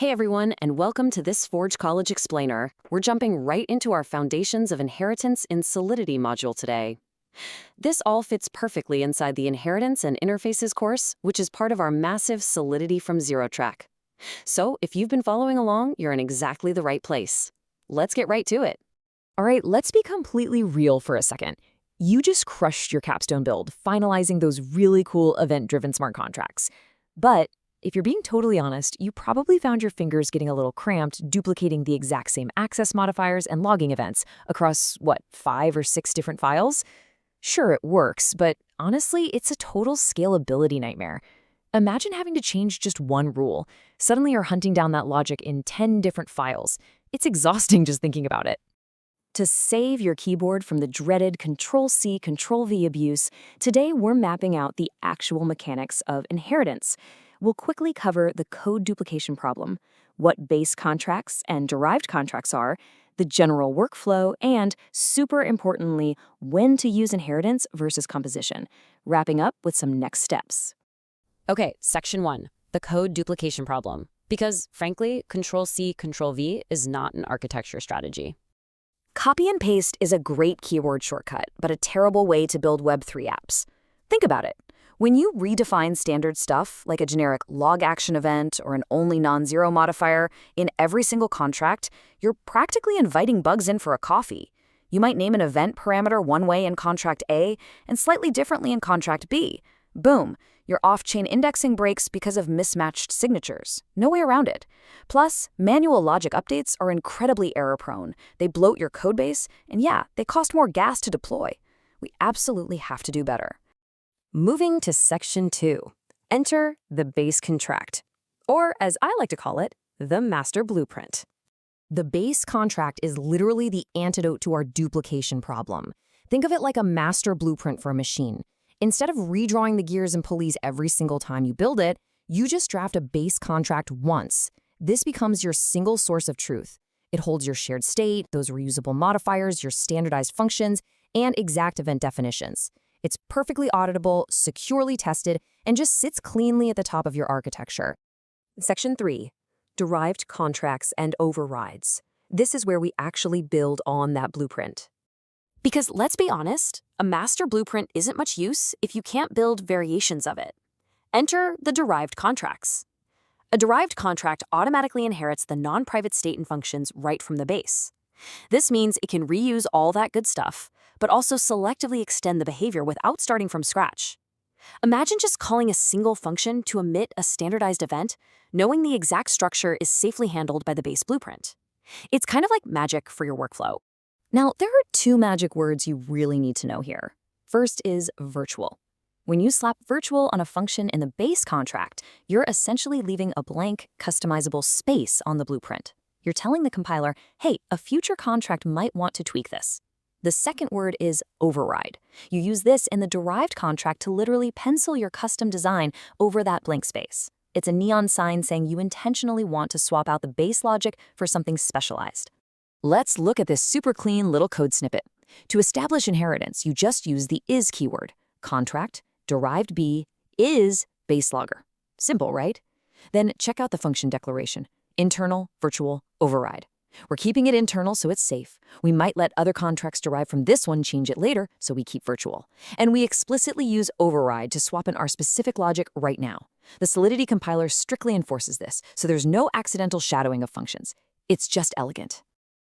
Hey everyone, and welcome to this Forge College Explainer. We're jumping right into our Foundations of Inheritance in Solidity module today. This all fits perfectly inside the Inheritance and Interfaces course, which is part of our massive Solidity from Zero track. So if you've been following along, you're in exactly the right place. Let's get right to it. All right, let's be completely real for a second. You just crushed your capstone build, finalizing those really cool event-driven smart contracts. But if you're being totally honest, you probably found your fingers getting a little cramped duplicating the exact same access modifiers and logging events across, 5 or 6 different files? Sure, it works, but honestly, it's a total scalability nightmare. Imagine having to change just one rule. Suddenly you're hunting down that logic in 10 different files. It's exhausting just thinking about it. To save your keyboard from the dreaded Control-C, Control-V abuse, today we're mapping out the actual mechanics of inheritance. We'll quickly cover the code duplication problem, what base contracts and derived contracts are, the general workflow, and, super importantly, when to use inheritance versus composition, wrapping up with some next steps. Okay, section 1, the code duplication problem. Because, frankly, Control-C, Control-V is not an architecture strategy. Copy and paste is a great keyword shortcut, but a terrible way to build Web3 apps. Think about it. When you redefine standard stuff, like a generic LogAction event or an onlyNonZero modifier, in every single contract, you're practically inviting bugs in for a coffee. You might name an event parameter one way in contract A and slightly differently in contract B. Boom, your off-chain indexing breaks because of mismatched signatures. No way around it. Plus, manual logic updates are incredibly error-prone. They bloat your codebase, and yeah, they cost more gas to deploy. We absolutely have to do better. Moving to section 2, enter the base contract, or as I like to call it, the master blueprint. The base contract is literally the antidote to our duplication problem. Think of it like a master blueprint for a machine. Instead of redrawing the gears and pulleys every single time you build it, you just draft a base contract once. This becomes your single source of truth. It holds your shared state, those reusable modifiers, your standardized functions, and exact event definitions. It's perfectly auditable, securely tested, and just sits cleanly at the top of your architecture. Section 3, derived contracts and overrides. This is where we actually build on that blueprint. Because let's be honest, a master blueprint isn't much use if you can't build variations of it. Enter the derived contracts. A derived contract automatically inherits the non-private state and functions right from the base. This means it can reuse all that good stuff, but also selectively extend the behavior without starting from scratch. Imagine just calling a single function to emit a standardized event, knowing the exact structure is safely handled by the base blueprint. It's kind of like magic for your workflow. Now, there are 2 magic words you really need to know here. First is virtual. When you slap virtual on a function in the base contract, you're essentially leaving a blank, customizable space on the blueprint. You're telling the compiler, hey, a future contract might want to tweak this. The second word is override. You use this in the derived contract to literally pencil your custom design over that blank space. It's a neon sign saying you intentionally want to swap out the base logic for something specialized. Let's look at this super clean little code snippet. To establish inheritance, you just use the is keyword. Contract, derived B, is BaseLogger. Simple, right? Then check out the function declaration. Internal, virtual, override. We're keeping it internal so it's safe. We might let other contracts derived from this one change it later, so we keep virtual. And we explicitly use override to swap in our specific logic right now. The Solidity compiler strictly enforces this, so there's no accidental shadowing of functions. It's just elegant.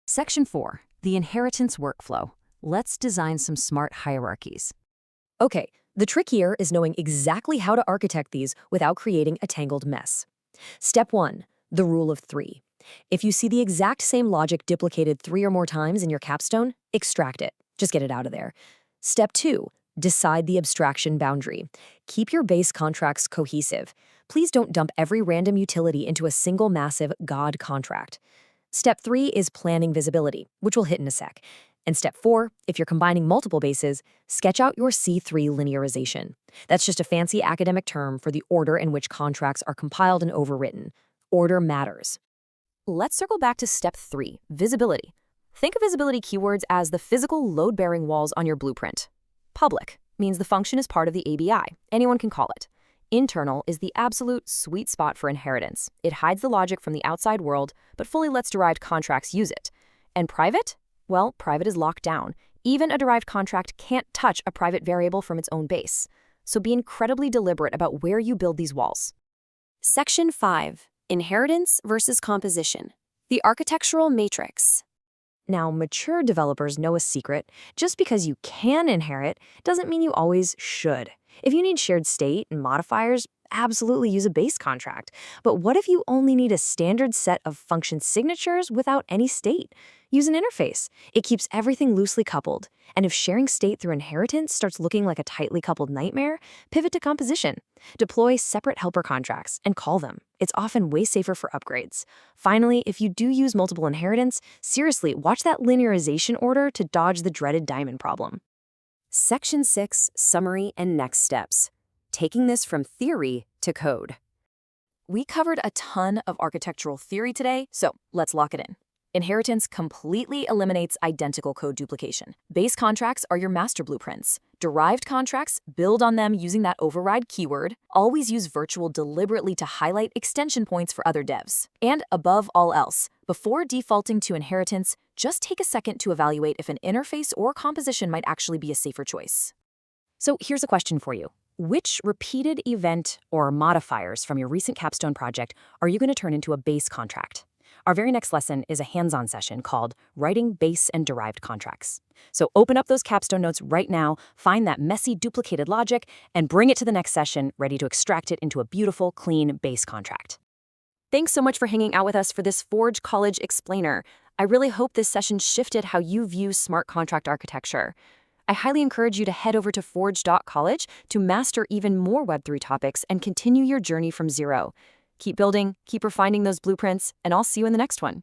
Section 4, the inheritance workflow. Let's design some smart hierarchies. Okay, the trick here is knowing exactly how to architect these without creating a tangled mess. Step 1, the rule of 3. If you see the exact same logic duplicated 3 or more times in your capstone, extract it. Just get it out of there. Step 2, decide the abstraction boundary. Keep your base contracts cohesive. Please don't dump every random utility into a single massive God contract. Step 3 is planning visibility, which we'll hit in a sec. And step 4, if you're combining multiple bases, sketch out your C3 linearization. That's just a fancy academic term for the order in which contracts are compiled and overwritten. Order matters. Let's circle back to step 3, visibility. Think of visibility keywords as the physical load-bearing walls on your blueprint. Public means the function is part of the ABI. Anyone can call it. Internal is the absolute sweet spot for inheritance. It hides the logic from the outside world, but fully lets derived contracts use it. And private? Well, private is locked down. Even a derived contract can't touch a private variable from its own base. So be incredibly deliberate about where you build these walls. Section 5. Inheritance versus composition. The architectural matrix. Now, mature developers know a secret. Just because you can inherit doesn't mean you always should. If you need shared state and modifiers, absolutely use a base contract. But what if you only need a standard set of function signatures without any state? Use an interface. It keeps everything loosely coupled. And if sharing state through inheritance starts looking like a tightly coupled nightmare, pivot to composition. Deploy separate helper contracts and call them. It's often way safer for upgrades. Finally, if you do use multiple inheritance, seriously, watch that linearization order to dodge the dreaded diamond problem. Section 6. Summary and next steps. Taking this from theory to code. We covered a ton of architectural theory today, so let's lock it in. Inheritance completely eliminates identical code duplication. Base contracts are your master blueprints. Derived contracts build on them using that override keyword. Always use virtual deliberately to highlight extension points for other devs. And above all else, before defaulting to inheritance, just take a second to evaluate if an interface or composition might actually be a safer choice. So here's a question for you. Which repeated event or modifiers from your recent capstone project are you going to turn into a base contract? Our very next lesson is a hands-on session called Writing Base and Derived Contracts. So open up those capstone notes right now, find that messy duplicated logic, and bring it to the next session ready to extract it into a beautiful, clean base contract. Thanks so much for hanging out with us for this Forge College Explainer. I really hope this session shifted how you view smart contract architecture. I highly encourage you to head over to forge.college to master even more Web3 topics and continue your journey from zero. Keep building, keep refining those blueprints, and I'll see you in the next one.